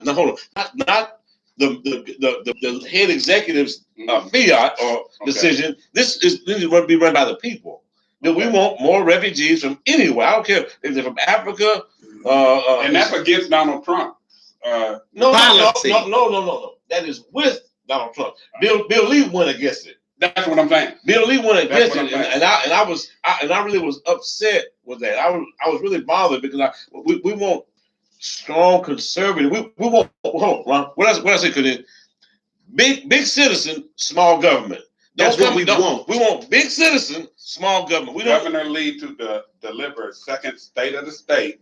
No, hold on. Not the head executive's fiat or decision. This is going to be run by the people. That we want more refugees from anywhere. I don't care if they're from Africa. And that's against Donald Trump. No. That is with Donald Trump. Bill Lee went against it. That's what I'm saying. Bill Lee went against it, and I really was upset with that. I was really bothered because we want strong conservative. We want hold on, Ron. What I say? Could big citizen, small government. That's what we want. We want big citizen, small government. Governor Lee to deliver a second State of the State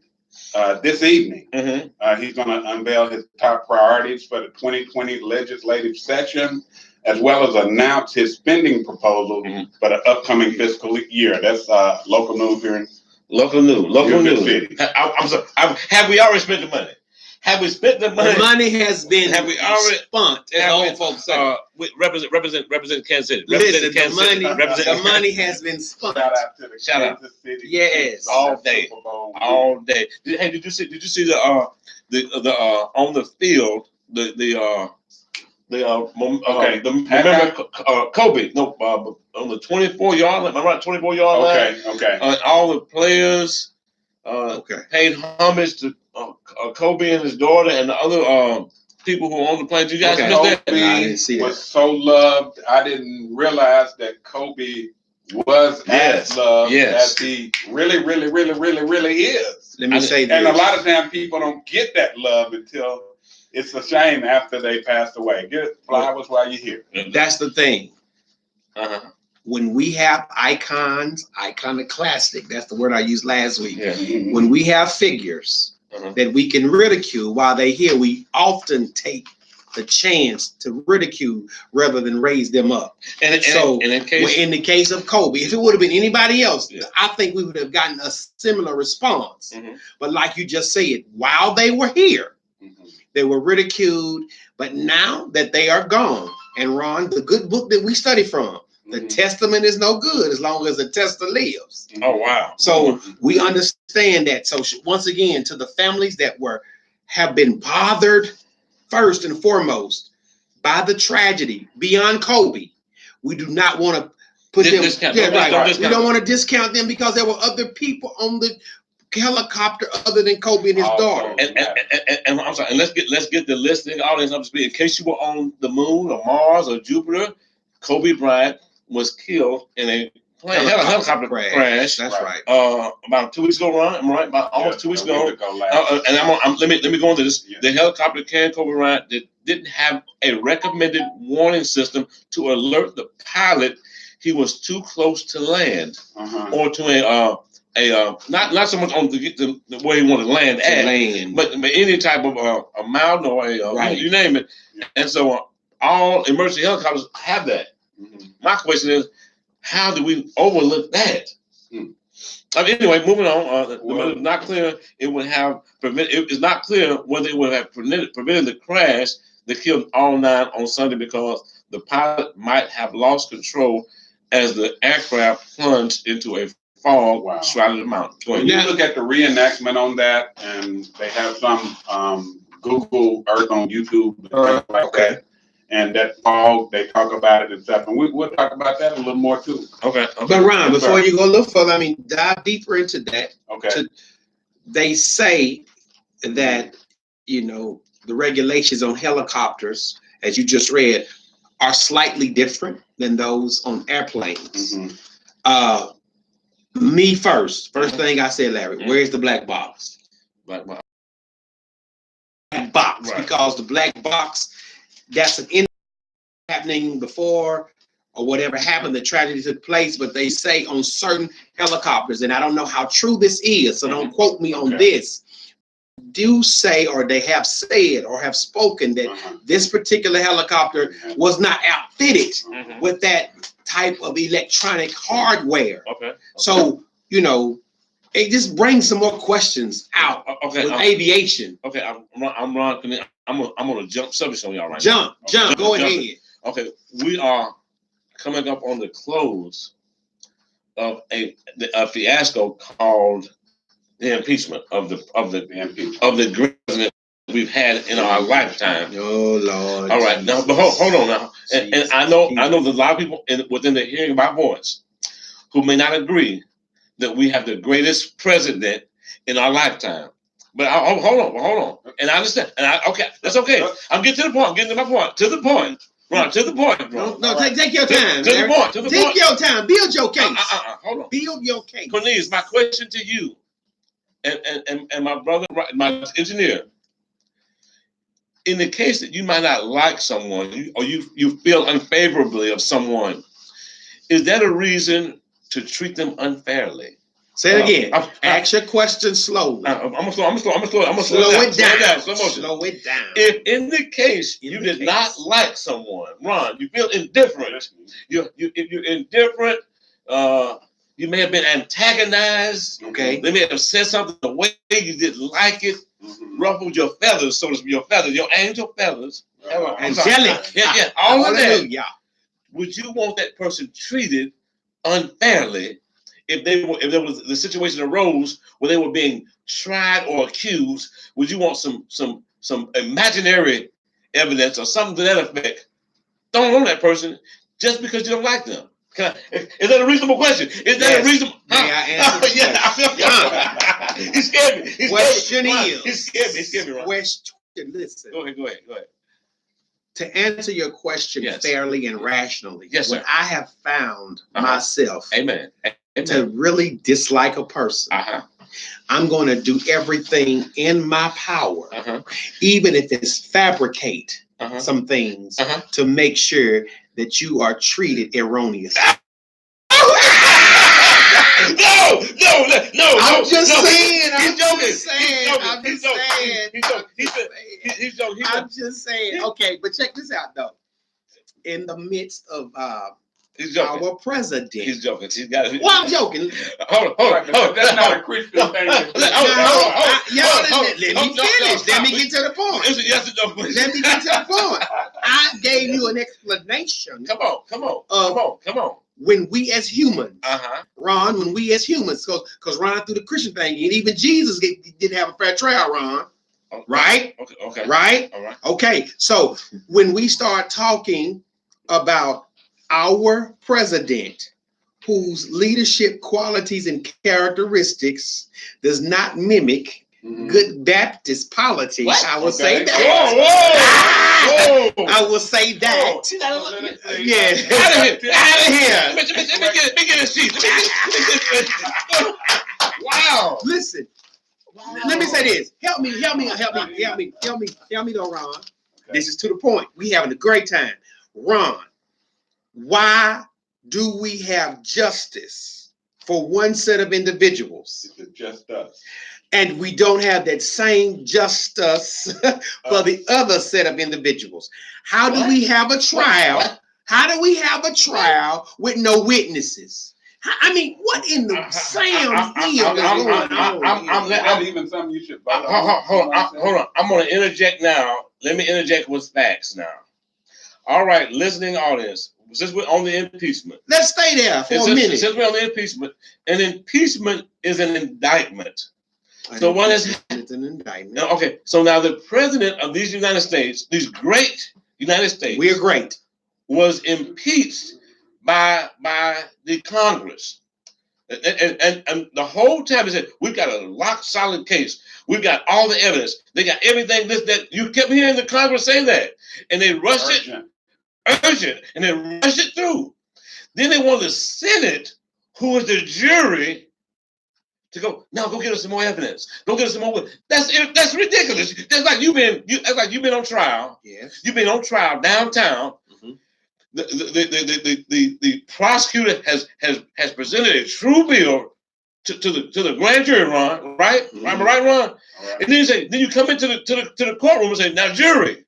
this evening. Mm-hmm. He's going to unveil his top priorities for the 2020 legislative session, as well as announce his spending proposal for the upcoming fiscal year. That's local news here in Local news. City. I'm sorry. Have we already spent the money? Have we spent the money? The money has been Have we already spent, as old folks say. Represent Kansas City. Listen, the money has been spent. Shout out to the Kansas City. Yes. All day. Hey, did you see the on the field remember Kobe? No, on the 24-yard line. Am I right? 24-yard line. Okay. All the players paid homage to Kobe and his daughter and the other people who own the plane. Did you guys miss that? Kobe I didn't see was so loved. I didn't realize that Kobe was as loved as he really is. Let me say this. And a lot of times people don't get that love until it's a shame after they passed away. Get flowers while you're here. That's the thing. When we have icons, iconoclastic, that's the word I used last week. Yeah. When we have figures that we can ridicule while they're here, we often take the chance to ridicule rather than raise them up. And in the case of Kobe, if it would have been anybody else, I think we would have gotten a similar response. But like you just said, while they were here, they were ridiculed. But now that they are gone, and Ron, the good book that we study from, the testament is no good as long as the tester lives. Oh, wow. So we understand that. So once again, to the families that have been bothered first and foremost by the tragedy beyond Kobe, we do not want to put them. We don't want to discount them because there were other people on the helicopter other than Kobe and his daughter. And I'm sorry. And let's get the listening audience up to speed. In case you were on the moon or Mars or Jupiter, Kobe Bryant was killed in a helicopter crash. That's right. About 2 weeks ago, Ron. Am I right? About almost 2 weeks ago. And let me go into this. Yeah. The helicopter carrying Kobe Bryant didn't have a recommended warning system to alert the pilot he was too close to land, or to not so much on the way he wanted to land but any type of a mild noise, you name it. Yeah. And so all emergency helicopters have that. My question is, how do we overlook that? Anyway, moving on. It's not clear. It's not clear whether it would have prevented the crash that killed all 9 on Sunday, because the pilot might have lost control as the aircraft plunged into a fog shrouded mountain. When you look at the reenactment on that, and they have some Google Earth on YouTube, that. And that fog, they talk about it and stuff, and we'll talk about that a little more too. Okay. But Ron, before you go a little further, dive deeper into that. Okay. They say that the regulations on helicopters, as you just read, are slightly different than those on airplanes. Me first thing I said, Larry, where's the black box? Black box. Because the black box, that's an incident happening before or whatever happened, the tragedy took place, but they say on certain helicopters, and I don't know how true this is, so don't quote me on this, do say, or they have said or have spoken that this particular helicopter was not outfitted with that type of electronic hardware. So, it just brings some more questions out with aviation. Okay, I'm Ron. I'm gonna jump subjects on y'all right now. Jump. Go ahead. Okay, we are coming up on the close of a fiasco called the impeachment of the president we've had in our lifetime. Oh Lord. All right, now, but hold on now, and I know there's a lot of people within the hearing of my voice who may not agree that we have the greatest president in our lifetime. But hold on, and I understand, and okay, that's okay. I'm getting to the point. I'm getting to my point. To the point, Ron. To the point, Ron. No, take your time. To the point. To the point. Take your time. Build your case. Hold on. Build your case. Cornelius, my question to you, and my brother, my engineer. In the case that you might not like someone, or you feel unfavorably of someone, is that a reason to treat them unfairly? Say it again. Ask your question slowly. I'm gonna slow it down. Slow it down. If in the case you did not like someone, Ron, you feel indifferent. If you're indifferent, you may have been antagonized. Okay. They may have said something the way you didn't like it, ruffled your feathers, so to speak, your angel feathers. Angelic. Yeah, all of that. Would you want that person treated unfairly if there was the situation arose where they were being tried or accused? Would you want some imaginary evidence or something to that effect thrown on that person just because you don't like them? Is that a reasonable question? Is that a reasonable? May I answer? He scared me. He scared me. Question. Listen. Go ahead. To answer your question fairly and rationally, what I have found myself, Amen. to really dislike a person, I'm going to do everything in my power, even if it's fabricate some things to make sure that you are treated erroneously. No. I'm just saying. Okay, but check this out though. In the midst of our president, he's joking. He's got it. Well, I'm joking. Hold on. That's not a Christian thing. Let me finish. Let me get to the point. Let me get to the point. I gave you an explanation. Come on. When we as humans, Ron, because Ron through the Christian thing, and even Jesus didn't have a fair trial, Ron. Right? Okay. Right? All right. Okay. So when we start talking about our president, whose leadership qualities and characteristics does not mimic good Baptist politics, I will say that. Whoa! I will say that. Out of here. Let me get a sheet. Wow. Listen. Let me say this. Help me, though, Ron. Okay. This is to the point. We having a great time. Ron, why do we have justice for one set of individuals? It's just us. And we don't have that same justice for the other set of individuals? How do we have a trial? How do we have a trial with no witnesses? I mean, what in the Sam Hill is going on? That's even something you should vote on. Hold on. I'm going to interject now. Let me interject with facts now. All right, listening audience, since we're on the impeachment. Let's stay there for a minute. Since we're on the impeachment, an impeachment is an indictment. So what is it's an indictment? Okay, so now the president of these United States, these great United States, we're great, was impeached by the Congress, and the whole time they said we've got a rock solid case, we've got all the evidence, they got everything. That you kept hearing the Congress say that, and they rushed it, and they rushed it through. Then they wanted the Senate, who was the jury, to go get us some more evidence. Go get us some more. That's ridiculous. That's like you've been on trial. Yes. You've been on trial downtown. Mm-hmm. The prosecutor has presented a true bill to the grand jury, Ron. Right? Mm-hmm. Am I right, Ron? Right. And then you come into the courtroom and say, now jury,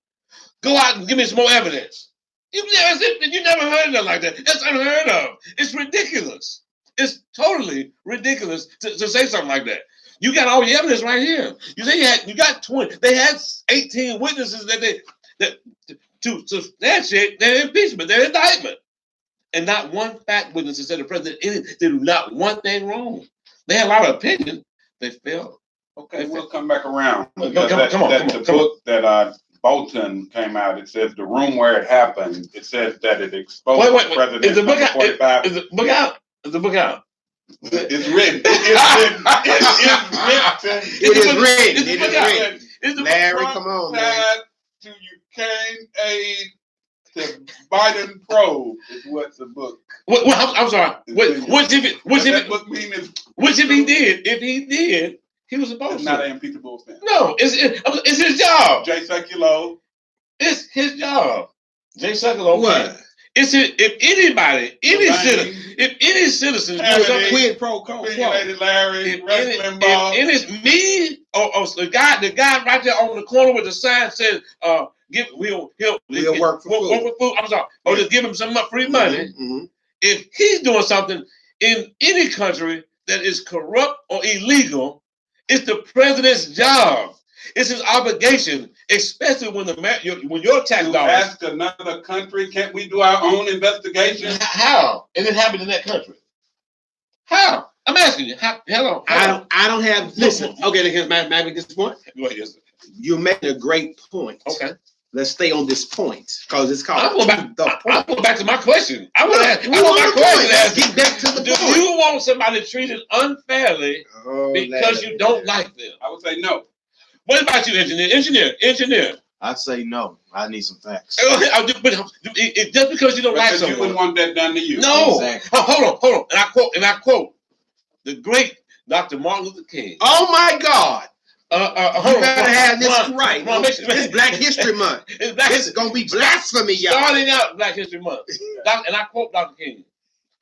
go out and give me some more evidence. You never heard of that like that. That's unheard of. It's ridiculous. It's totally ridiculous to say something like that. You got all your evidence right here. You say you got 20. They had 18 witnesses to substantiate their impeachment, their indictment, and not one fact witness said the president did not one thing wrong. They had a lot of opinion. They failed Okay, we'll come back around. Come on. The book that Bolton came out, it says The Room Where It Happened. It says that it exposed wait. President Is the book out? 45. Is the book out? Is the book out? It's written. It is written. Larry, come on, man. To Ukraine aid to Biden probe is what the book. I'm sorry. Which if he did? If he did, he was supposed to. It's not an impeachable offense. No, it's his job. Jay Sekulow. It's his job. Jay Sekulow. What? If any citizen doing something, quid pro quo. Opinionated Larry, if it's me or the guy right there on the corner with the sign says, he'll work for food. I'm sorry. Or just give him some free money. Mm-hmm. If he's doing something in any country that is corrupt or illegal, it's the president's job. It's his obligation, especially when your tax dollars. Ask another country, can't we do our own investigation? How? And it happened in that country. How? I'm asking you. Hello. I don't have. Listen. Okay, may I make this point? Go ahead. Yes. You're making a great point. Okay. Let's stay on this point because it's called. I'm going back to my question. I want my question. Get back to the point. Do you want somebody treated unfairly because you don't like them? I would say no. What about you, engineer? I'd say no. I need some facts. But just because you don't like someone, you wouldn't want that done to you. No. Exactly. Hold on. And I quote the great Dr. Martin Luther King. Oh my God. You better have this right. It's Black History Month. It's gonna be blasphemy, y'all. Starting out Black History Month. And I quote Dr. King.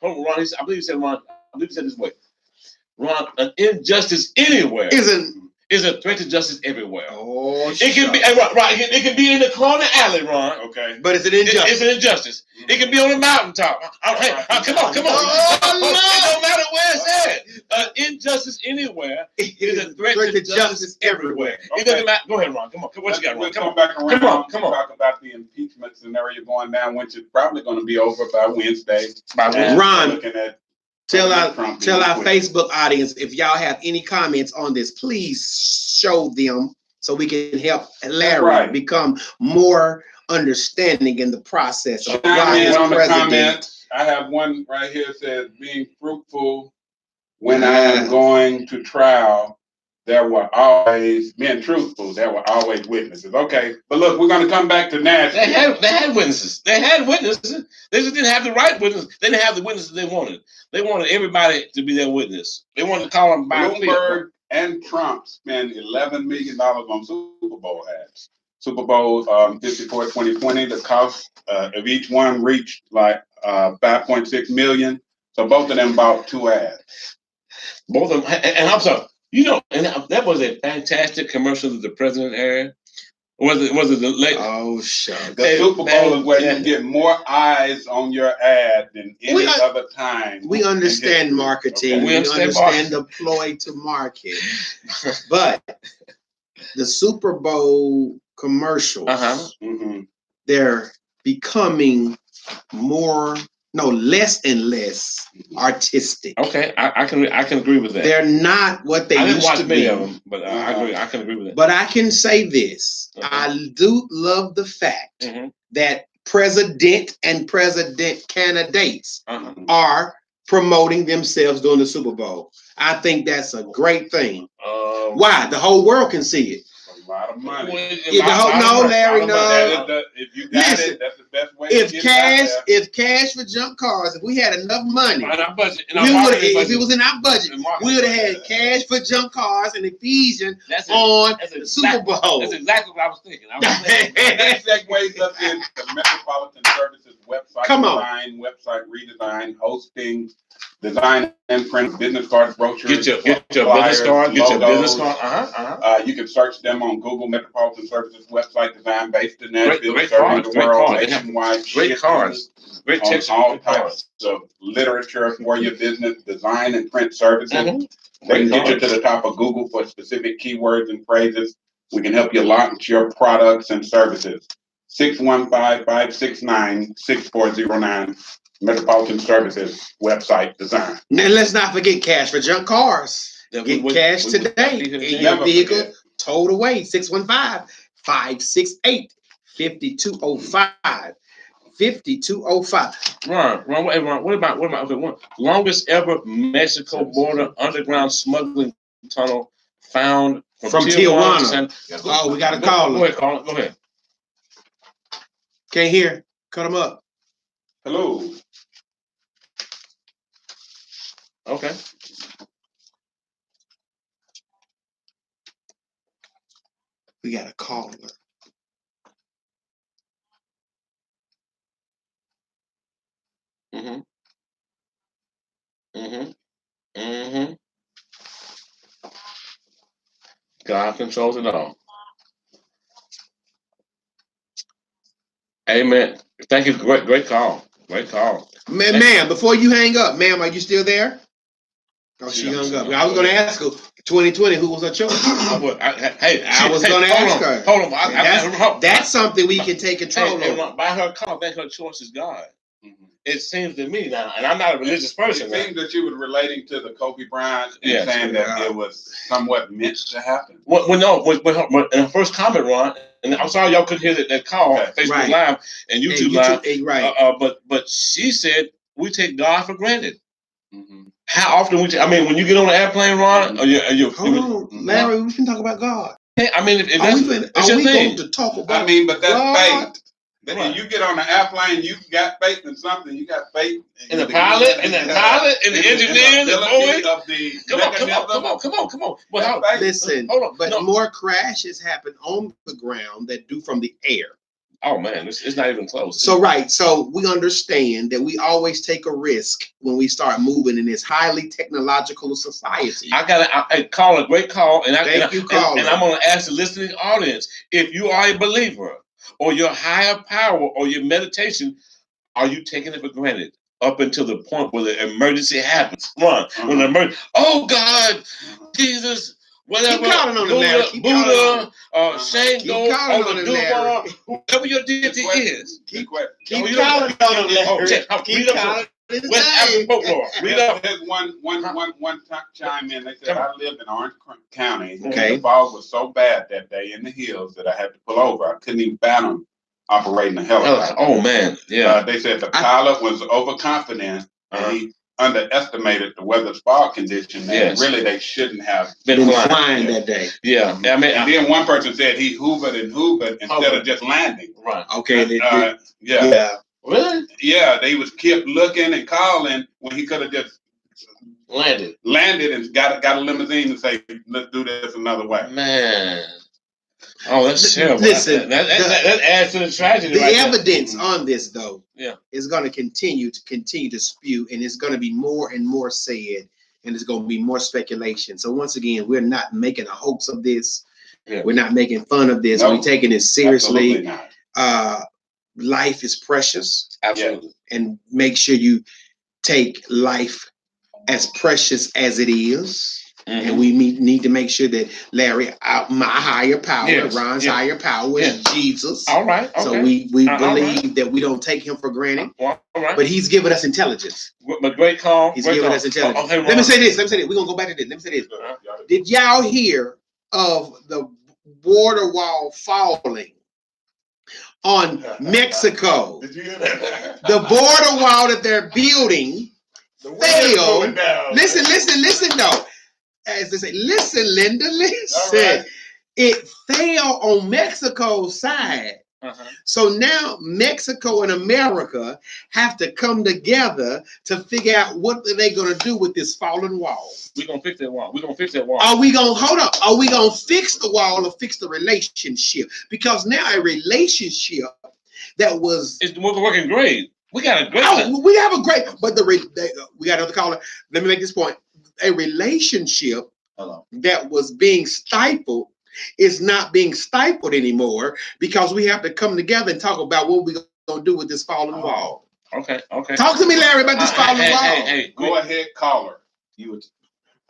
Hold on, Ron. I believe he said this way. Ron, an injustice anywhere is a threat to justice everywhere. Oh, it can be right. It can be in the corner alley, Ron. Okay, but it's an injustice. It's an injustice. Mm-hmm. It can be on the mountaintop. Come on. It don't matter where it's at. Injustice anywhere is a threat to justice everywhere. Okay. It doesn't matter. Go ahead, Ron. Come on. What you got, Ron? Come on. Talk about the impeachment scenario going down, which is probably going to be over by Wednesday. Ron, looking at. Tell our Facebook audience, if y'all have any comments on this, please show them so we can help Larry become more understanding in the process of why he's president. I have one right here that says, being fruitful when I am going to trial, being truthful, there were always witnesses. Okay, but look, we're going to come back to Nashville. They had witnesses. They just didn't have the right witnesses. They didn't have the witnesses they wanted. They wanted everybody to be their witness. They wanted to call them by Bloomberg and Trump spent $11 million on Super Bowl ads. Super Bowl 54 2020, the cost of each one reached like 5.6 million. So both of them bought 2 ads. Both of them, and I'm sorry. And that was a fantastic commercial that the president aired. Was it the late? Oh, shut. The Super Bowl is where you get more eyes on your ad than any other time. We understand marketing. Okay. We understand the ploy to market. But the Super Bowl commercials, they're becoming less and less artistic. Okay, I can agree with that. They're not what they used to be. I didn't watch many of them, but I agree. I can agree with that. But I can say this: I do love the fact that president and president candidates are promoting themselves during the Super Bowl. I think that's a great thing. Why? The whole world can see it. A lot of money. Larry, no. If you got it, that's the best way. If cash for jump cars, if we had enough money, if it was in our budget, we would have had cash for jump cars and Ephesians on the Super Bowl. That's exactly what I was thinking. That segues us into the Metropolitan Services website website redesign, hosting, design and print business cards, brochures. Get your business card. You can search them on Google. Metropolitan Services website, design based in Nashville, serving the world nationwide. Great cards. Great text. All types of literature for your business, design and print services. They can get you to the top of Google for specific keywords and phrases. We can help you launch your products and services. 615-569-6409. Metropolitan Services website design. Now let's not forget cash for junk cars. Get cash today in your vehicle towed away. 615-568-5205. 5205. Ron, what about okay, one longest ever Mexico border underground smuggling tunnel found from Tijuana. Oh, we got a call. Go ahead, call. Go ahead. Can't hear. Cut them up. Hello. Okay. We got a caller. Mm-hmm. Mm-hmm. Mm-hmm. God controls it all. Amen. Thank you. Great call. Great call. Ma'am, before you hang up, ma'am, are you still there? Oh, she hung up. I was going to ask her, 2020, who was her choice? I was going to ask her. Hold on. That's something we can take control of. By her call, I think her choice is God. Mm-hmm. It seems to me now, and I'm not a religious person. It seems that you were relating to the Kobe Bryant and saying that it was somewhat meant to happen. Well, no, in her first comment, Ron, and I'm sorry y'all couldn't hear that call, Facebook Live and YouTube Live. Right. But she said we take God for granted. Mm-hmm. How often when you get on an airplane, Ron, hold on, Larry, we can talk about God. I mean, if are we going to talk about? I mean, but that's God? faith. When you get on an airplane, you got faith in something. You got faith in the pilot, and the engineer, the boy. Come on. Well, listen, hold on. But more crashes happen on the ground than do from the air. Oh man, it's not even close. So we understand that we always take a risk when we start moving in this highly technological society. I call a great call, and I'm going to ask the listening audience: if you are a believer, or your higher power, or your meditation, are you taking it for granted up until the point where the emergency happens? When the emergency, oh God, Jesus. Whatever, keep calling on Buddha, Shango, or the Duval, whoever your deity is. Keep calling on him, Larry. Keep calling West African folklore. Read up. One chime in. They said I lived in Orange County. Okay. The fog was so bad that day in the hills that I had to pull over. I couldn't even fathom operating a helicopter. Oh man, yeah. They said the pilot was overconfident and he underestimated the weather's fog condition. And really, they shouldn't have been flying that day. Yeah. I mean, and then one person said he hoovered instead of just landing. Right. Okay. Yeah. Really? Yeah. They kept looking and calling when he could have just landed and got a limousine and say, let's do this another way. Man. Oh, that's terrible. Listen, that adds to the tragedy. The evidence on this, though, yeah, is going to continue to spew, and it's going to be more and more said, and it's going to be more speculation. So once again, we're not making a hoax of this. Yeah. We're not making fun of this. No, we're taking it seriously. Life is precious. Absolutely. And make sure you take life as precious as it is. Mm-hmm. And we need to make sure that Larry, my higher power, Ron's higher power is Jesus. All right. Okay. So we believe that we don't take him for granted. All right. But he's given us intelligence. But great call. He's given us intelligence. Okay, let me say this. We're going to go back to this. Let me say this. Did y'all hear of the border wall falling on Mexico? Did you hear that? The border wall that they're building failed. Listen, though. As they say, listen, Linda, listen. Right. It fell on Mexico's side. Uh-huh. So now Mexico and America have to come together to figure out what are they going to do with this fallen wall. We're going to fix that wall. Are we going to fix the wall or fix the relationship? Because now a relationship that was... It's working great. We got a great... we have a great... But we got another caller. Let me make this point. A relationship that was being stifled is not being stifled anymore because we have to come together and talk about what we're going to do with this fallen wall. Okay. Talk to me, Larry, about this fallen wall. Hey, go ahead, caller.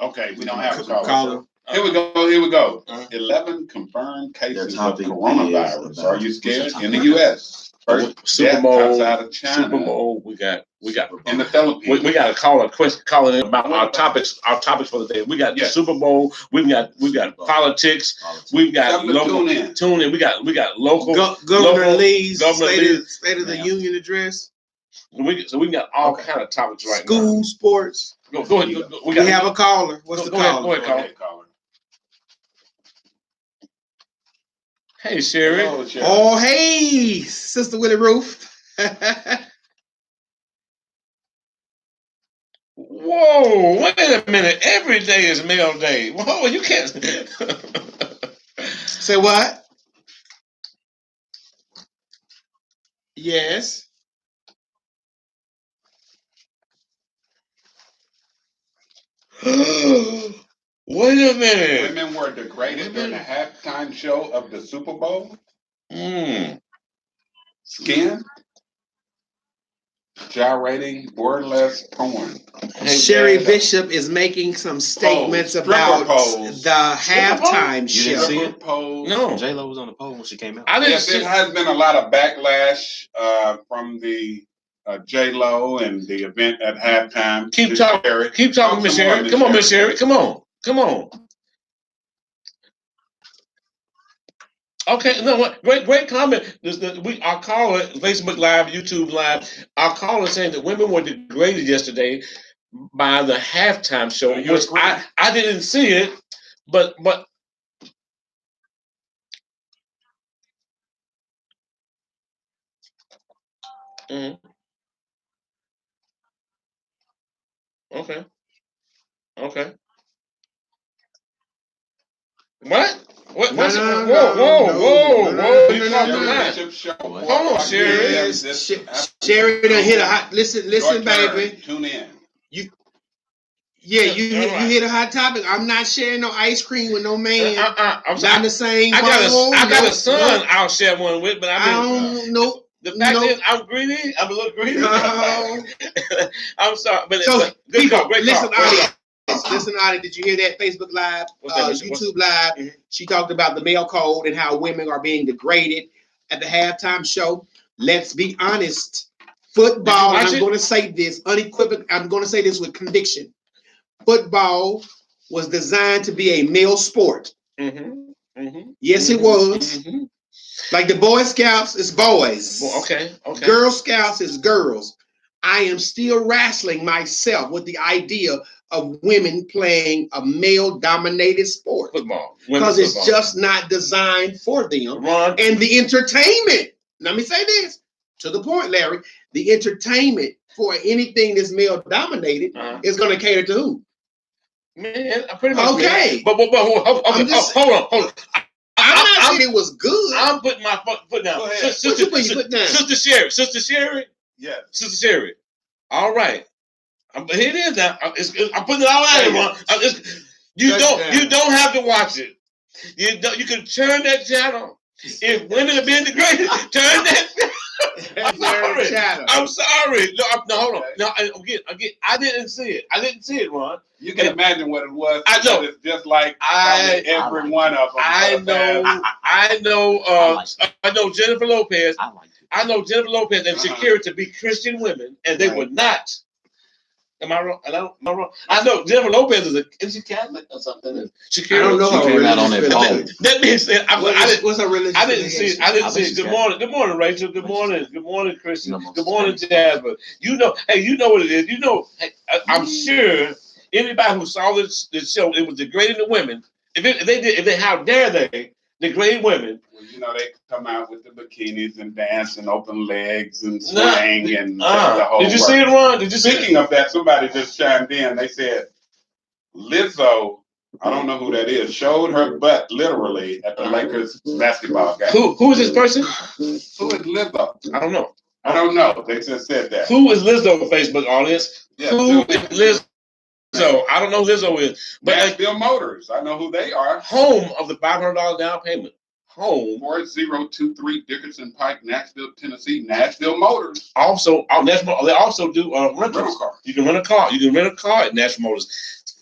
Okay, we don't have a caller. Here we go. 11 confirmed cases of coronavirus. Are you scared in the U.S.? Super Bowl outside of China. Super Bowl. We got in the Philippines. We got to call a question, calling in about our topics for the day. We got the Super Bowl. We've got politics. We've got local. Tune in. We got local. Governor Lee's State of the Union address. So we got all kind of topics right now. School, sports. Go ahead. We have a caller. What's the caller? Go ahead, caller. Hey, Sherry. Hello, Sherry. Oh, hey, Sister Willie Roof. Whoa, wait a minute. Every day is male day. Whoa, you can't. Say what? Yes. Wait a minute. Women were degraded during the halftime show of the Super Bowl. Skin. Gyrating, burlesque porn. Sherry Bishop is making some statements about the halftime show. You didn't see it? No. J-Lo was on the pole when she came out. Yes, there has been a lot of backlash from the J-Lo and the event at halftime. Keep talking, Miss Sherry. Come on, Miss Sherry. Come on. Okay, no, what? Great comment. Our caller, Facebook Live, YouTube Live, our caller saying that women were degraded yesterday by the halftime show, which I didn't see it, but. Okay. What? What? Whoa! Hold on, Sherry. Sherry done hit a hot. Listen, baby. Tune in. You hit a hot topic. I'm not sharing no ice cream with no man. I'm not the same. I got a son. I'll share one with, but I don't know. The fact is, I'm greedy. I'm a little greedy. I'm sorry, but good call. Great listen, audience. Listen, audience. Did you hear that Facebook Live, YouTube Live? Mm-hmm. She talked about the male code and how women are being degraded at the halftime show. Let's be honest. Football. And I'm going to say this unequivocally. I'm going to say this with conviction. Football was designed to be a male sport. Yes, it was. Like the Boy Scouts is boys. Okay. Girl Scouts is girls. I am still wrestling myself with the idea of women playing a male-dominated sport. Football. Because it's just not designed for them. And the entertainment, let me say this, to the point, Larry, the entertainment for anything that's male-dominated is going to cater to who? Man, pretty much. Okay. But hold on. I'm not saying it was good. I'm putting my foot down. Sister Sherry. Yes. Sister Sherry. All right. Here it is now. I'm putting it all out here. You don't have to watch it. You can turn that channel. If women are being degraded, turn that. I'm sorry. No, hold on. No, again, I didn't see it, Ron. You can imagine what it was. I know. It's just like every one of them. I know Jennifer Lopez. I know Jennifer Lopez and Shakira to be Christian women, and they were not. Am I wrong? I know Jennifer Lopez is she Catholic or something? Shakira, I don't know. She came out on that pole. That being said, what's her religion? I didn't see it. Good morning, Rachel. Good morning, Christian. Good morning, Jasmine. You know what it is. I'm sure anybody who saw this show, it was degrading the women. How dare they degrade women? Well, they come out with the bikinis and dance and open legs and swing and the whole. Did you see it, Ron? Speaking of that, somebody just chimed in. They said Lizzo, I don't know who that is, showed her butt literally at the Lakers basketball game. Who is this person? Who is Lizzo? I don't know. They just said that. Who is Lizzo, Facebook audience? Yeah, who is Lizzo? I don't know who Lizzo is. But Nashville Motors. I know who they are. Home of the $500 down payment. Home 4023 Dickerson Pike, Nashville, Tennessee. Nashville Motors. Also, they also do rental car. You can rent a car. You can rent a car at Nashville Motors.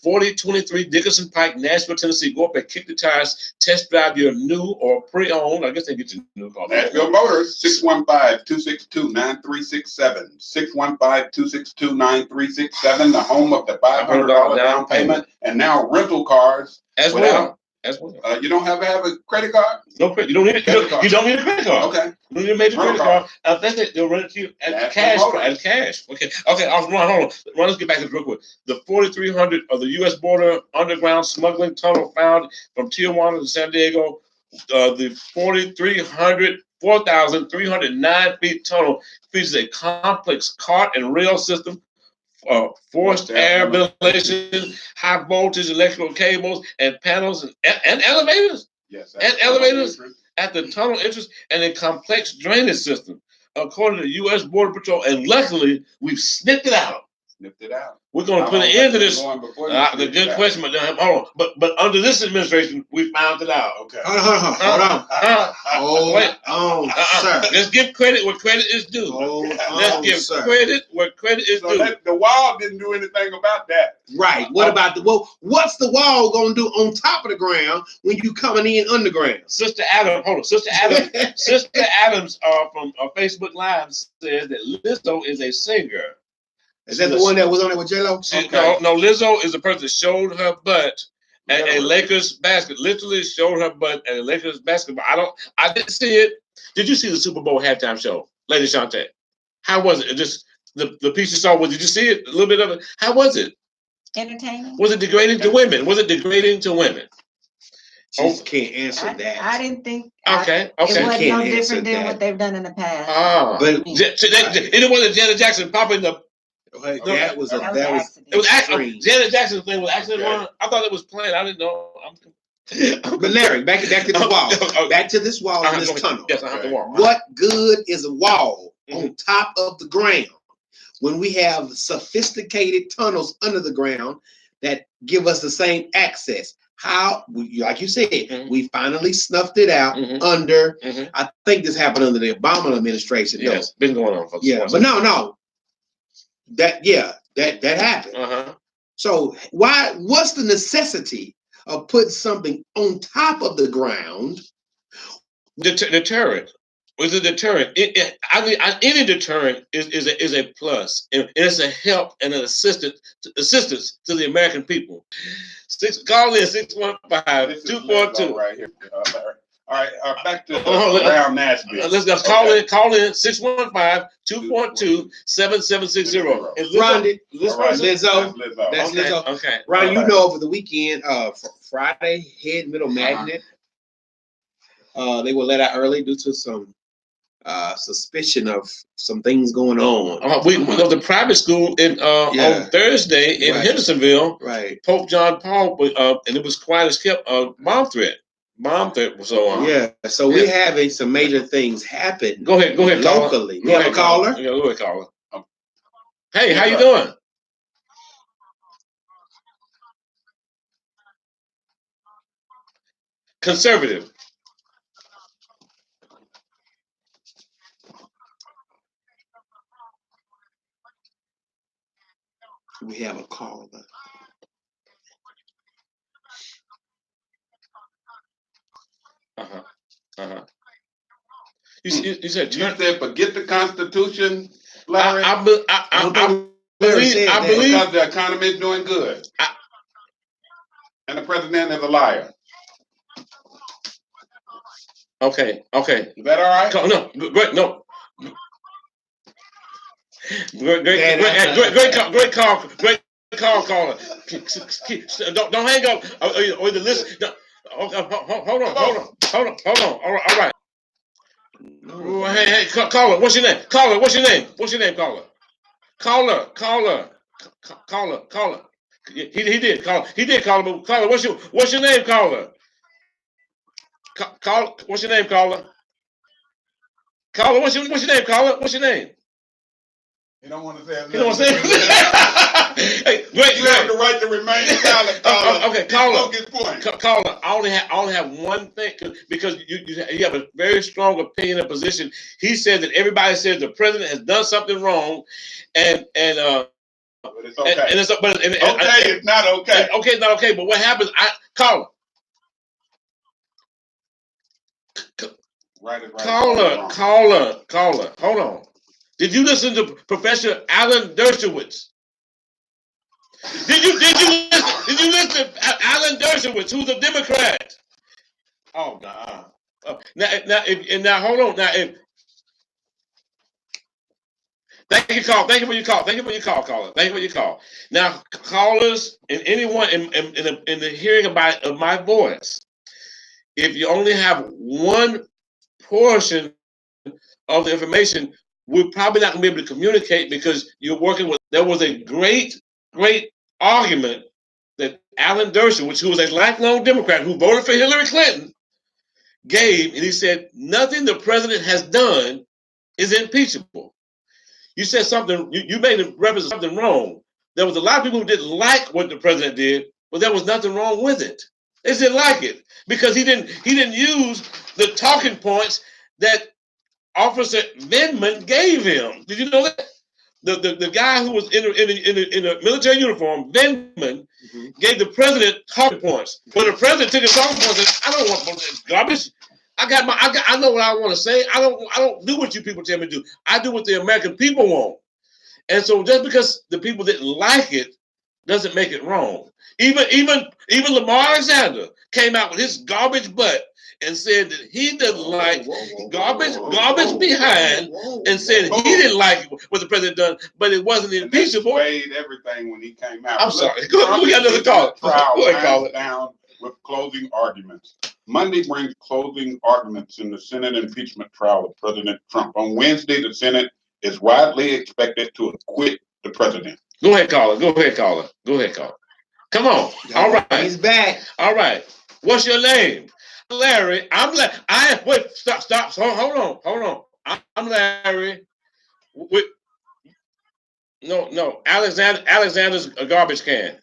4023 Dickinson Pike, Nashville, Tennessee. Go up and kick the tires, test drive your new or pre-owned. I guess they get your new car. Nashville Motors, 615-262-9367. 615-262-9367. The home of the $500 down payment, and now rental cars as well. As well. You don't have to have a credit card? No credit. You don't need a credit card. You don't need a credit card. Okay. You don't need a major credit card. I think they'll rent it to you at cash. At cash. Okay. Hold on. Let's get back to this real quick. The 4300 of the U.S. border underground smuggling tunnel found from Tijuana to San Diego. The 4,309 feet tunnel features a complex cart and rail system, forced air ventilation, high voltage electrical cables, and panels and elevators. Yes. And elevators at the tunnel entrance, and a complex drainage system, according to the U.S. Border Patrol. And luckily, we've snipped it out. We're going to put an end to this. The good question, but hold on. But under this administration, we found it out. Okay. Hold on, sir. Let's give credit where credit is due. Let's give credit where credit is due. The wall didn't do anything about that. Right. What about what's the wall going to do on top of the ground when you coming in underground? Sister Adams, hold on. Sister Adams from Facebook Live says that Lizzo is a singer. Is that the one that was on there with J-Lo? Okay. No, Lizzo is the person that showed her butt at a Lakers basket. Literally showed her butt at a Lakers basketball. I didn't see it. Did you see the Super Bowl halftime show, Lady Shante? How was it? Just the piece you saw. Did you see it? A little bit of it. How was it? Entertaining. Was it degrading to women? Was it degrading to women? She can't answer that. I didn't think. Okay. It wasn't no different than what they've done in the past. But it wasn't Janet Jackson popping the. That was accident. It was accident. Janet Jackson's thing was accident. Okay. I thought it was planned. I didn't know. But Larry, back to this wall. Back to this wall in this tunnel. Yes, I have the wall. What good is a wall on top of the ground when we have sophisticated tunnels under the ground that give us the same access? How, like you said, we finally snuffed it out under. I think this happened under the Obama administration. Yes, been going on. For but no. That happened. So what's the necessity of putting something on top of the ground? Deterrent. Was a deterrent. Any deterrent is a plus. It's a help and an assistance to the American people. Call in 615-242. Right here. All right, back to around Nashville. Let's call in 615-242-7760. Lizzo. That's Lizzo. Okay. Ron, you know, over the weekend, Friday, Head Middle Magnet, they were let out early due to some suspicion of some things going on. We know the private school on Thursday in Hendersonville. Right. Pope John Paul, and it was quite as kept bomb threat. So we're having some major things happen. Go ahead, locally. We have a caller. Yeah, go ahead, caller. Hey, how you doing? Conservative. We have a caller. You said forget the Constitution, Larry. I believe because the economy is doing good, and the president is a liar. Okay. Is that all right? No, great. No. Great call, caller. Don't hang up. Or the list. Hold on. All right. Hey, caller. What's your name? Caller. What's your name, caller? Caller. He did call. But caller. What's your name, caller? Caller. What's your name, caller? Caller. What's your name, caller? What's your name? You don't want to say it. You don't want to say it. Hey, great. You have the right to remain silent, caller. Okay, caller. Caller. I only have one thing because you have a very strong opinion and position. He said that everybody says the president has done something wrong, and But it's okay. And it's it's not okay. Okay, it's not okay. But what happens? Caller. Right is right. Caller. Hold on. Did you listen to Professor Alan Dershowitz? Did you listen to Alan Dershowitz, who's a Democrat? Oh God. Now hold on. Thank you for your call, caller. Thank you for your call. Now, callers and anyone in the hearing of my voice, if you only have one portion of the information, we're probably not going to be able to communicate because you're working with. There was a great argument that Alan Dershowitz, who was a lifelong Democrat who voted for Hillary Clinton, gave, and he said nothing the president has done is impeachable. You said something. You made a reference to something wrong. There was a lot of people who didn't like what the president did, but there was nothing wrong with it. They didn't like it because he didn't use the talking points that Officer Vindman gave him. Did you know that? The guy who was in a military uniform, Vindman, gave the president talking points. When the president took his talking points and said, I don't want garbage. I know what I want to say. I don't do what you people tell me to do. I do what the American people want. And so just because the people didn't like it doesn't make it wrong. Even Lamar Alexander came out with his garbage butt and said that he doesn't like garbage behind, and said he didn't like what the president done, but it wasn't impeachable. Weighed everything when he came out. I'm sorry. Go, we got another call. Go ahead, call it down with closing arguments. Monday brings closing arguments in the Senate impeachment trial of President Trump. On Wednesday, the Senate is widely expected to acquit the president. Go ahead, caller. Come on. All right. He's back. All right. What's your name? Larry. Wait, stop. Hold on. I'm Larry. No. Alexander's a garbage can.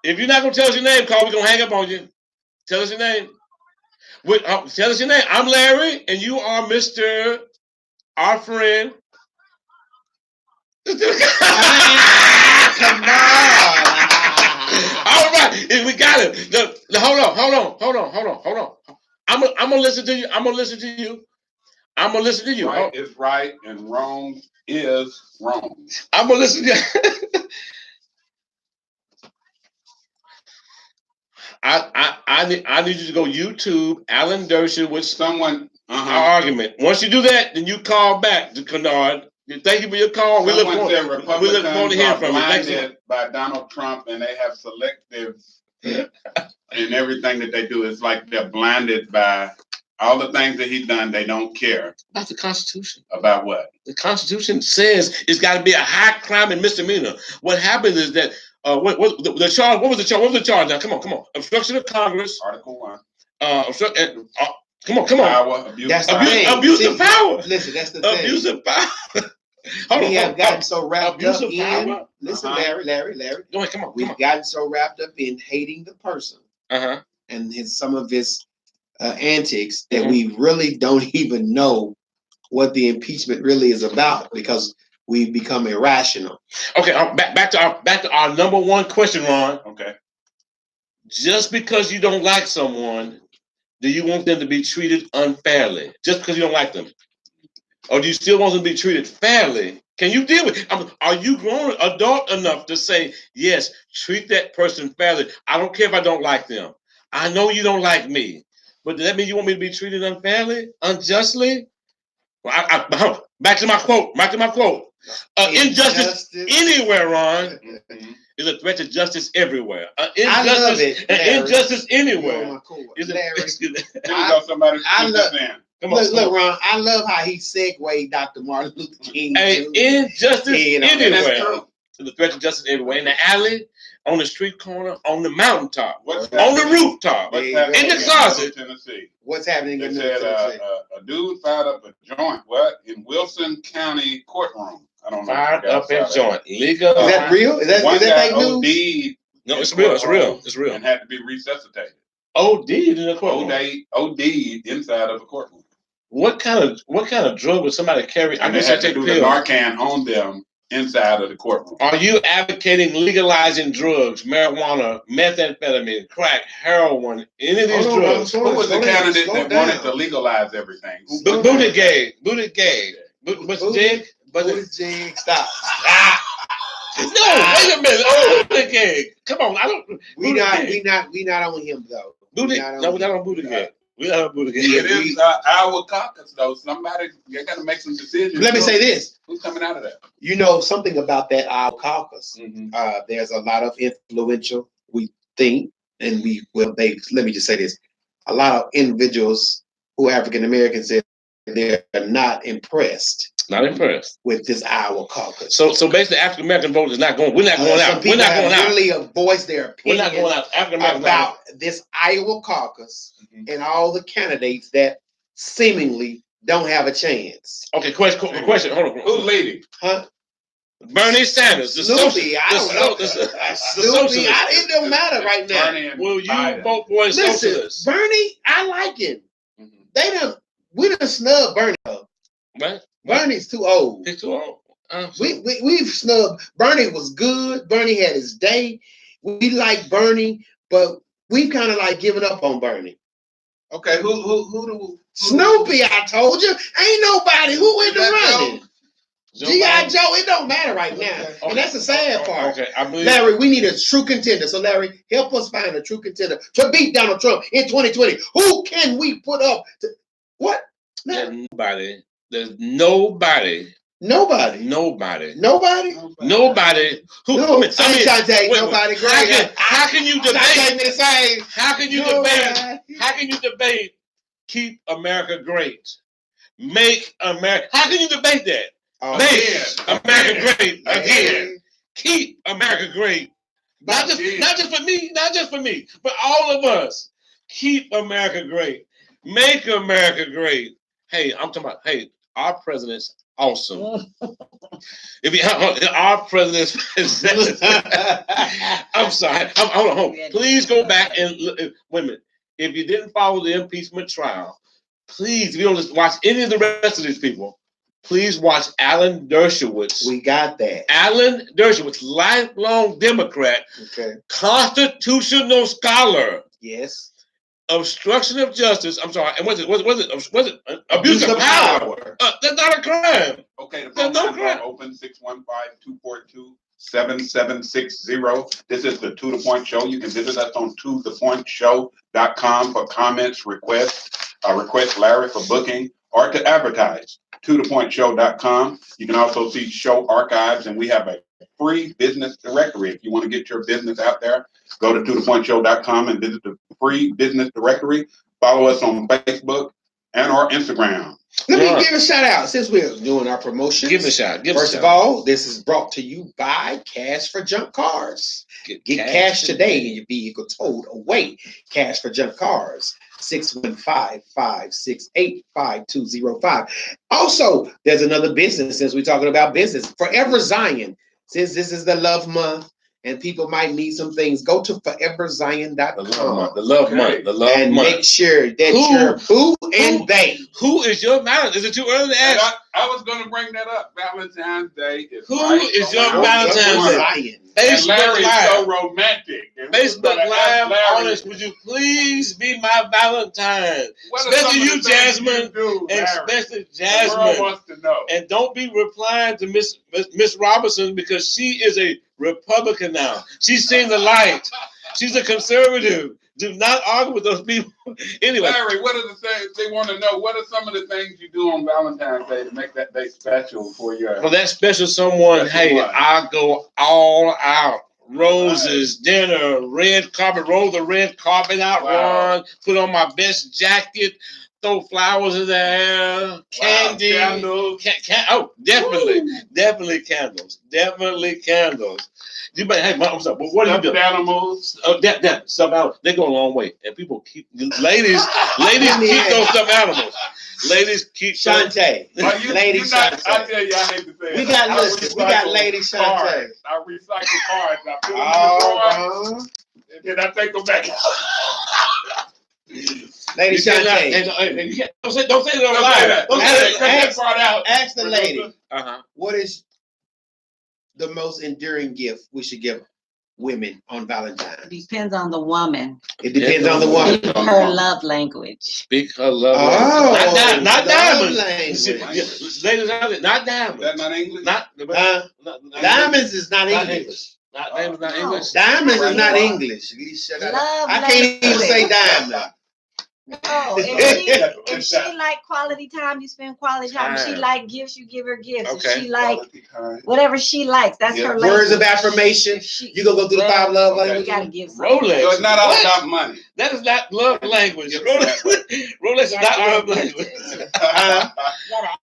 If you're not going to tell us your name, we're going to hang up on you. Tell us your name. Tell us your name. I'm Larry, and you are Mr. Our friend. Come on. All right, we got it. Hold on. I'm gonna listen to you. Right is right, and wrong is wrong. I'm gonna listen to you. I need you to go YouTube Alan Dershowitz argument. Once you do that, then you call back to Kennard. Thank you for your call. We look forward to hearing from you. Blinded by Donald Trump, and they have selective in everything that they do. It's like they're blinded by all the things that he's done. They don't care about the Constitution. About what? The Constitution says it's got to be a high crime and misdemeanor. What happens is that what the charge? What was the charge? What was the charge? Now, come on. Obstruction of Congress. Article 1. Come on. Power, abuse of power. Listen, that's the thing. Abuse of power. We have gotten so wrapped up in. Power? Listen, Larry. Go ahead, come on. We've gotten so wrapped up in hating the person and some of his antics that we really don't even know what the impeachment really is about because we've become irrational. Okay, back to our number one question, Ron. Okay. Just because you don't like someone, do you want them to be treated unfairly? Just because you don't like them? Or do you still want them to be treated fairly? Can you deal with it? Are you grown adult enough to say, yes, treat that person fairly? I don't care if I don't like them. I know you don't like me. But does that mean you want me to be treated unfairly, unjustly? Well, back to my quote. Injustice anywhere, Ron, is a threat to justice everywhere. Injustice anywhere is a Look, Ron, I love how he segued Dr. Martin Luther King. Injustice anywhere is a threat to justice everywhere. In the alley, on the street corner, on the mountaintop, on the rooftop, in the closet. What's happening in Tennessee? A dude fired up a joint, in Wilson County courtroom. I don't know. Fired up a joint. Legal. Is that real? Is that fake news? No, it's real. And had to be resuscitated. OD'd in the courtroom. OD'd inside of a courtroom. What kind of drug would somebody carry? And they had to do the Narcan on them inside of the courtroom. Are you advocating legalizing drugs, marijuana, methamphetamine, crack, heroin, any of these drugs? Who was the candidate that wanted to legalize everything? Buttigieg. Buttigieg, stop. No, wait a minute. Oh, Buttigieg. Come on, I don't. We not on him though. No, we're not on Buttigieg. We're not on Buttigieg. It is our caucus, though. Somebody, you got to make some decisions. Let me say this. Who's coming out of that? You know something about that Iowa caucus. Mhm. There's a lot of influential, we think, and let me just say this. A lot of individuals who are African Americans said they're not impressed. Not impressed with this Iowa caucus. So basically, African American vote is not going. We're not going out. We're not going out. Really voice their opinion. We're not going out. African American about this Iowa caucus and all the candidates that seemingly don't have a chance. Okay, question. Hold on. Who's leading? Huh? Bernie Sanders. Snoopy. I don't know. Snoopy. It don't matter right now. Will you vote for a socialist? Bernie, I like him. We done snubbed Bernie up. Right? Bernie's too old. He's too old. We've snubbed. Bernie was good. Bernie had his day. We like Bernie, but we've kind of like given up on Bernie. Okay, who Snoopy, I told you. Ain't nobody who in the running. G.I. Joe, it don't matter right now. Okay. And that's the sad part. Okay, I believe. Larry, we need a true contender. So, Larry, help us find a true contender to beat Donald Trump in 2020. Who can we put up to what? There's nobody. Nobody. Nobody. Nobody. Nobody. Who? No, I mean, nobody. Great. How can you debate? How can you debate? Nobody. How can you debate? Keep America great. Make America. How can you debate that? Make America great again. Keep America great. Not just for me, but all of us. Keep America great. Make America great. Hey, I'm talking about. Hey, our president's awesome. Our president's. I'm sorry. Hold on. Please go back and look. Wait a minute. If you didn't follow the impeachment trial, please, if you don't watch any of the rest of these people, please watch Alan Dershowitz. We got that. Alan Dershowitz, lifelong Democrat, constitutional scholar. Yes. Obstruction of justice. I'm sorry. And was it abuse of power? That's not a crime. Okay, the phone number open 615-242-7760. This is the To The Point Show. You can visit us on tothepointshow.com for comments, requests, request Larry for booking or to advertise. tothepointshow.com. You can also see show archives, and we have a free business directory. If you want to get your business out there, go to tothepointshow.com and visit the free business directory. Follow us on Facebook and our Instagram. Let me give a shout out since we're doing our promotion. Give a shout. First of all, this is brought to you by Cash for Junk Cars. Get cash today and your vehicle towed away. Cash for Junk Cars. 615-568-5205. Also, there's another business since we're talking about business. Forever Zion. Since this is the love month and people might need some things, go to foreverzion.com. The love month. And make sure that your boo and babe. Who is your Valentine? Is it too early to ask? I was going to bring that up. Valentine's Day is Who is your Valentine's Day? Facebook Live. So romantic. Facebook Live, honest, would you please be my Valentine? Especially you, Jasmine. And especially Jasmine. Wants to know. And don't be replying to Miss Robinson because she is a Republican now. She's seen the light. She's a conservative. Do not argue with those people. Anyway. Larry, what are the things they want to know? What are some of the things you do on Valentine's Day to make that day special for you? For that special someone, I go all out. Roses, dinner, red carpet, roll the red carpet out, run, put on my best jacket, throw flowers in the air, candy. Candles. Definitely candles. Definitely candles. You might, hey, I'm sorry, but what do you do? Animals. Stuffed animals. They go a long way, and people keep ladies keep those stuffed animals. Ladies keep Shantae. Lady Shantae. I tell you, I hate to say it. We got Lady Shantae. I recycle cards. I put them in the drawer, and then I take them back. Lady Shantae. Don't say that on live. Ask the lady. What is the most enduring gift we should give women on Valentine's? Depends on the woman. It depends on the woman. Her love language. Speak her love language. Not diamonds. Ladies, not diamonds. That's not English? Diamonds is not English. Diamonds not English. Diamonds is not English. I can't even say diamond. No, if she like quality time, you spend quality time. If she like gifts, you give her gifts. Okay. If she like whatever she likes, that's her language. Words of affirmation. You gonna go through the 5 love languages. You gotta give something. Rolex. So it's not all about money. That is not love language. Rolex is not love language. You gotta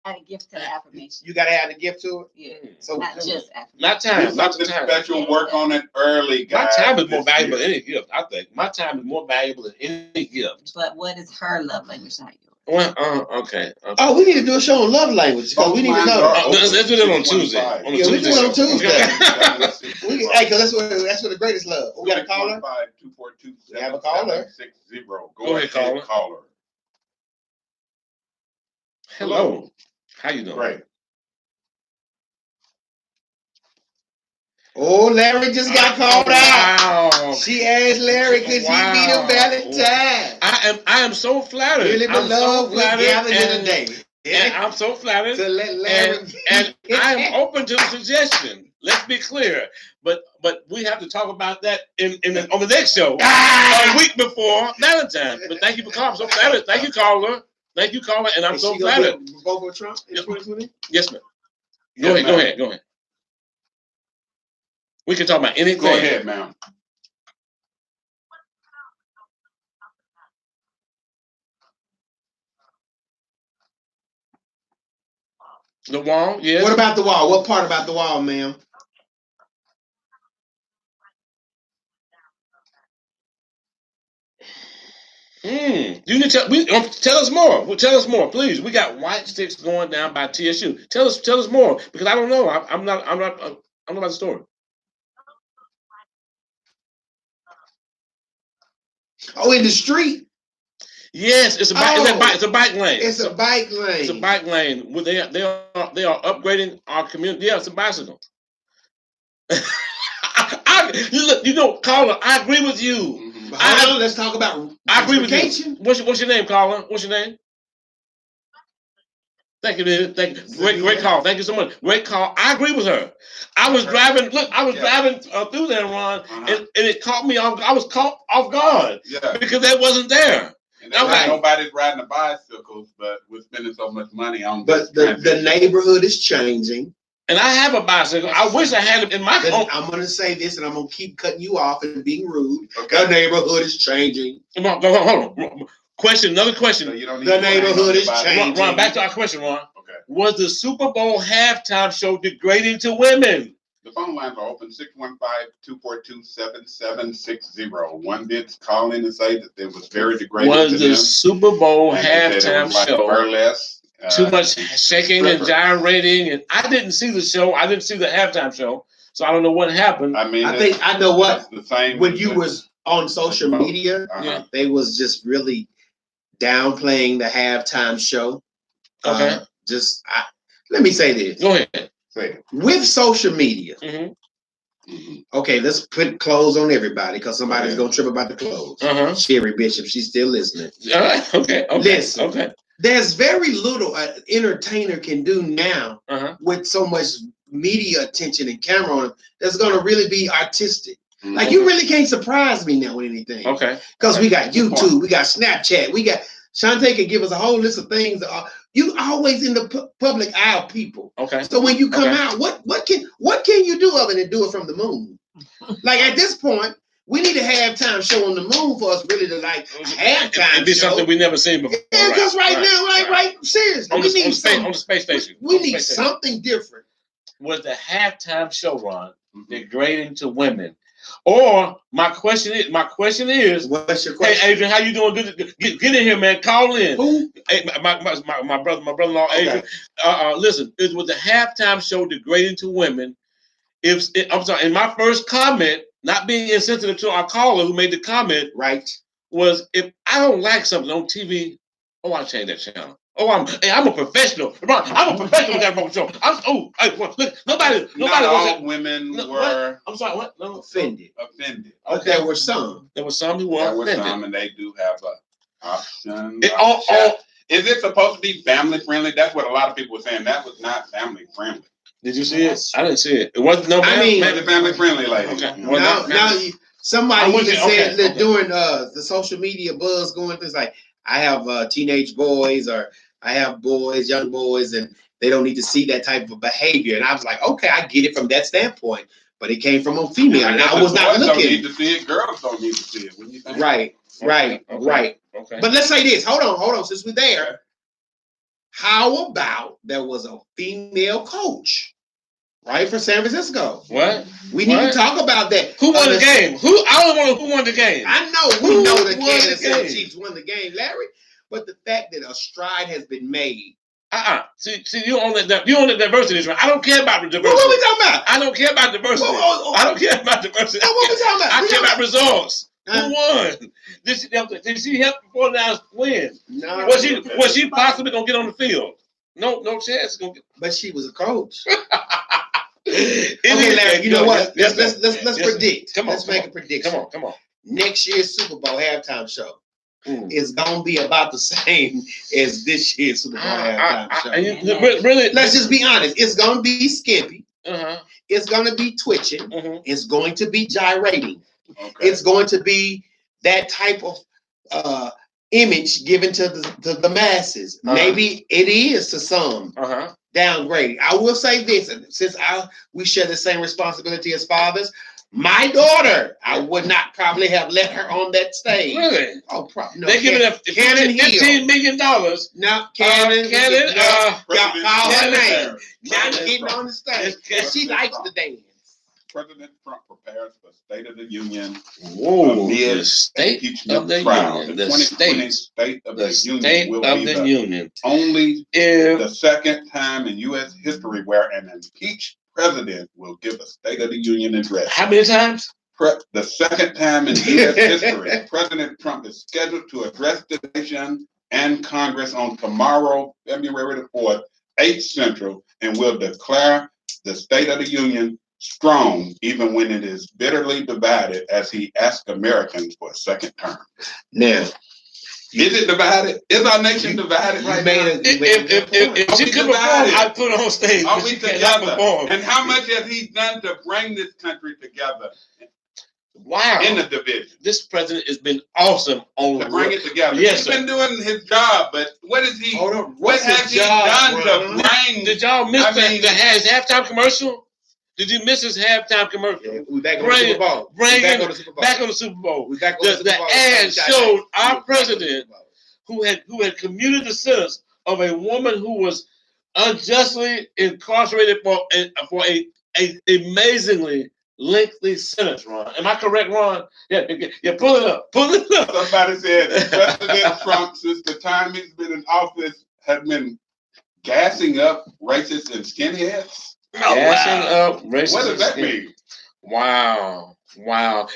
add a gift to the affirmation. You gotta add a gift to it. Yeah. So Not just affirmation. Not time. Not the time. special work on it early, guys. My time is more valuable than any gift. I think my time is more valuable than any gift. But what is her love language, not yours? Well, okay. Oh, we need to do a show on love language because we need to know. Let's do that on Tuesday. Yeah, we do it on Tuesday. Hey, because that's what the greatest love. We got a caller. 242 We have a caller. Go ahead, caller. Hello. How you doing? Great. Oh, Larry just got called out. Wow. She asked Larry, could he be the Valentine? I am so flattered. Really, beloved, we gathered in a day. And I'm so flattered. To let Larry and I am open to the suggestion. Let's be clear. But we have to talk about that on the next show. A week before Valentine's. But thank you for calling. I'm so flattered. Thank you, caller. Thank you, caller. And I'm so flattered. Vote for Trump in 2020? Yes, ma'am. Go ahead. We can talk about anything. Go ahead, ma'am. The wall, yes. What about the wall? What part about the wall, ma'am? You need to tell us more. Well, tell us more, please. We got white sticks going down by TSU. Tell us more because I don't know. I'm not about the story. Oh, in the street? Yes, it's a bike lane. It's a bike lane. It's a bike lane. Well, they are upgrading our community. Yeah, it's a bicycle. Caller, I agree with you. Mm-hmm. Hold on, let's talk about. I agree with you. What's your name, caller? What's your name? Thank you, dude. Thank you. Great call. Thank you so much. Great call. I agree with her. I was driving. Look, I was driving through there, Ron, and it caught me off. I was caught off guard because that wasn't there. And nobody's riding the bicycles, but we're spending so much money on. But the neighborhood is changing. And I have a bicycle. I wish I had it in my home. I'm going to say this, and I'm going to keep cutting you off and being rude. Okay. The neighborhood is changing. Hold on. Another question. So the neighborhood is changing. Ron, back to our question, Ron. Okay. Was the Super Bowl halftime show degrading to women? The phone lines are open, 615-242-7760. One did call in and say that it was very degrading to them. Was the Super Bowl halftime show burlesque? Too much shaking and gyrating, and I didn't see the show. I didn't see the halftime show, so I don't know what happened. I mean, I know what. The same when you was on social media, they was just really downplaying the halftime show. Okay. Let me say this. Go ahead. Say it. With social media. Okay, let's put clothes on everybody because somebody's gonna trip about the clothes. Sherry Bishop, she's still listening. All right. Okay. Listen. Okay. There's very little an entertainer can do now with so much media attention and camera on it that's going to really be artistic. Like, you really can't surprise me now with anything. Okay. Because we got YouTube, we got Snapchat, we got Shantae can give us a whole list of things. You always in the public eye of people. Okay. So when you come out, what can you do other than do it from the moon? Like, at this point, we need a halftime show on the moon for us really to like halftime. It'd be something we never seen before. Yeah, because right now, seriously, we need something on the space station. We need something different. Was the halftime show, Ron, degrading to women? Or my question is, what's your question? Hey, Adrian, how you doing? Good, get in here, man. Call in. Who? Hey, my brother-in-law, Adrian. Listen, was the halftime show degrading to women? I'm sorry. In my first comment, not being insensitive to our caller who made the comment, right, was if I don't like something on TV, I'll change that channel. Oh, I'm a professional. I'm a professional with that remote control. Look, nobody. Not all women were. I'm sorry. What? No. Offended. Okay. There were some. There were some who were There were offended. some, and they do have an option. Is it supposed to be family friendly? That's what a lot of people were saying. That was not family friendly. Did you see it? I didn't see it. It wasn't no. I mean, it was family friendly, ladies. Okay. Now somebody even said that okay. during the social media buzz going through, it's like, I have teenage boys, or I have boys, young boys, and they don't need to see that type of behavior. And I was like, okay, I get it from that standpoint, but it came from a female, and I was not looking. Don't need to see it. Girls don't need to see it. What do you think? Right. Okay. But let's say this. Hold on. Since we're there, how about there was a female coach, right, for San Francisco? What? We need to talk about that. Who won the game? I don't know who won the game. I know we know the Kansas City Chiefs won the game, Larry. But the fact that a stride has been made. See, you don't let diversity, right? I don't care about the diversity. What are we talking about? I don't care about diversity. I don't care about diversity. What are we talking about? I care about results. Who won? Did she help before now win? No. Was she possibly gonna get on the field? No chance. But she was a coach. Okay, Larry, you know what? Let's predict. Come on, let's make a prediction. Come on. Next year's Super Bowl halftime show is gonna be about the same as this year's Super Bowl halftime show. Really, let's just be honest. It's gonna be skimpy. Uh-huh. It's gonna be twitching. Mm-hmm. It's going to be gyrating. Okay. It's going to be that type of image given to the masses. Maybe it is to some downgrading. I will say this, and since we share the same responsibility as fathers, my daughter, I would not probably have let her on that stage. Really? Oh, no. They're giving her $15 million. No, Cannon. Got her name. Not getting on the stage. She likes to dance. President Trump prepares for State of the Union. The State of the Union. The 2020 State of the Union will be the Union. Only the second time in U.S. history where an impeached president will give a State of the Union address. How many times? The second time in U.S. history, President Trump is scheduled to address the nation and Congress on tomorrow, February the 4th, 8 Central, and will declare the State of the Union strong, even when it is bitterly divided, as he asked Americans for a second term. Now, is it divided? Is our nation divided right now? If she could perform, I'd put her on stage. Are we together? And how much has he done to bring this country together? Wow. In the division. This president has been awesome on to bring it together. Yes, he's been doing his job, but what is he? What has he done to bring? Did y'all miss the halftime commercial? Did you miss his halftime commercial? Yeah, we back on the Super Bowl. Back on the Super Bowl. The ad showed our president who had commuted the sentence of a woman who was unjustly incarcerated for a amazingly lengthy sentence, Ron. Am I correct, Ron? Yeah, pull it up. Somebody said President Trump, since the time he's been in office, has been gassing up racists and skinheads. Gassing up racists. What does that mean? Wow.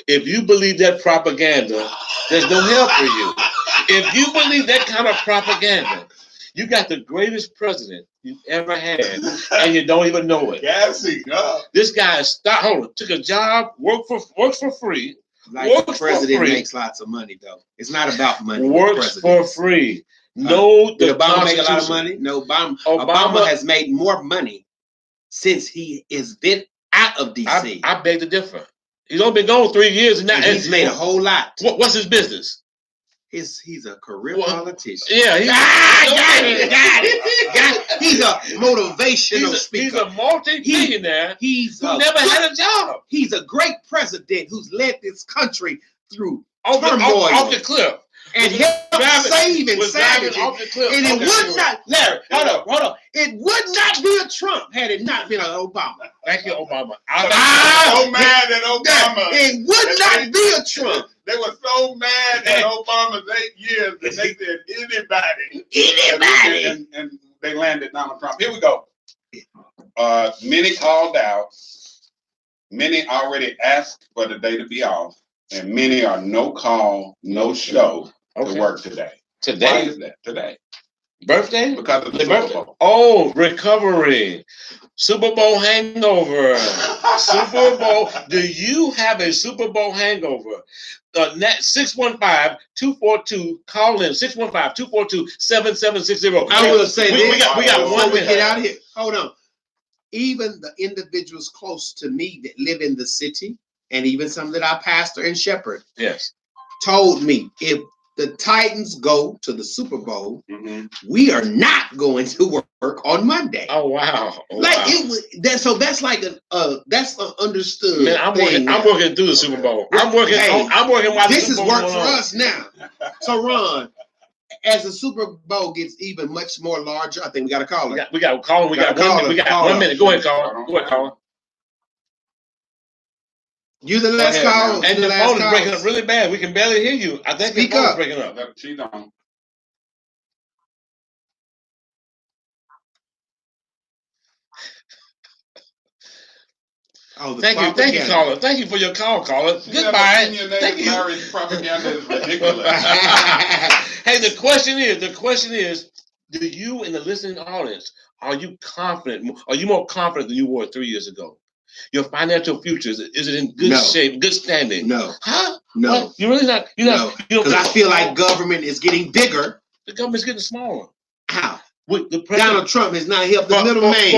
If you believe that propaganda, there's no help for you. If you believe that kind of propaganda, you got the greatest president you've ever had, and you don't even know it. Gassing up. This guy took a job, works for free. Like the president makes lots of money, though. It's not about money. Works for free. No, did Obama make a lot of money? No, Obama has made more money since he has been out of D.C. I beg to differ. He's only been gone 3 years, and he's made a whole lot. What's his business? He's a career politician. Yeah, got it. He's a motivational speaker. He's a multi-millionaire. He's never had a job. He's a great president who's led this country through turmoil, off the cliff. And helped save and savage it. And it would not, Larry, hold on. It would not be a Trump had it not been an Obama. Thank you, Obama. So mad at Obama. It would not be a Trump. They were so mad at Obama's 8 years that they said anybody. And they landed Donald Trump. Here we go. Many called out. Many already asked for the day to be off. And many are no call, no show to work today. Why is that? Today. Birthday? Because of the The Super birthday? Bowl. Oh, recovery. Super Bowl hangover. Super Bowl. Do you have a Super Bowl hangover? 615-242, call in 615-242-7760. I will say we this. got Before one we minute. get out of here. Hold on. Even the individuals close to me that live in the city, and even some that I pastor and shepherd, Yes, told me if the Titans go to the Super Bowl, mm-hmm. we are not going to work on Monday. Oh wow! Like it was that. So that's like that's an understood. Man, I'm thing working through the Super Bowl. I'm working. Hey, I'm working while the this is Super Bowl work going for on. us now. So Ron, as the Super Bowl gets even much more larger, I think we got to call it. We got calling. We got 1 minute. We got 1 minute. Go ahead, caller. Go ahead, caller. You the last call. And the phone is breaking up really bad. We can barely hear you. I think the phone is breaking up. She's on. Oh, thank you, caller. Thank you for your call, caller. Goodbye. Thank you. Larry's propaganda is ridiculous. Hey, the question is, do you in the listening audience, are you confident? Are you more confident than you were 3 years ago? Your financial future, is it in good shape, good standing? No. Huh? No. What? You're really not. You're not. Because I feel like government is getting bigger. The government's getting smaller. How? With the Donald Trump has not helped the middleman.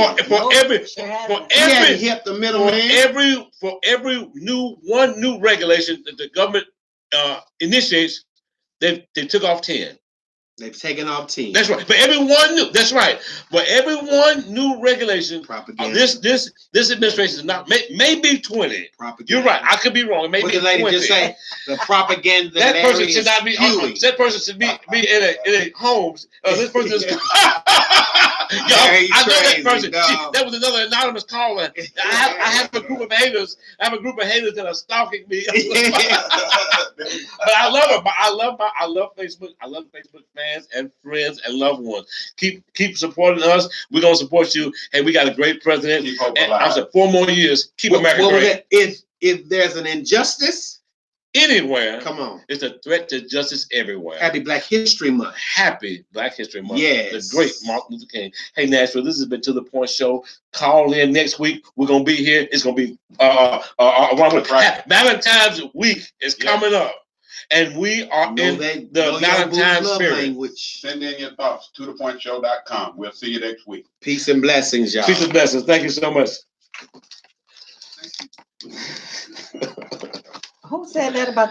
For every new regulation that the government initiates, they took off 10. They've taken off 10. That's right. But everyone new. That's right. But every one new regulation, this administration is not. Maybe 20. Propaganda. You're right. I could be wrong. Maybe what the lady 20. Just say the propaganda. That person should not be. That person should be in a homes. This person is. Yo, I know that person. That was another anonymous caller. I have a group of haters. I have a group of haters that are stalking me. But I love her. I love Facebook. I love Facebook fans and friends and loved ones. Keep supporting us. We're gonna support you. Hey, we got a great president. And I said 4 more years. Keep America great. If there's an injustice anywhere, come on, it's a threat to justice everywhere. Happy Black History Month. Happy Black History Month. Yes. The great Martin Luther King. Hey, Nashville, this has been To The Point Show. Call in next week. We're gonna be here. It's gonna be Valentine's week is coming up. And we are in the Valentine's spirit. Language. Send in your thoughts to thepointshow.com. We'll see you next week. Peace and blessings, y'all. Peace and blessings. Thank you so much. Who said that about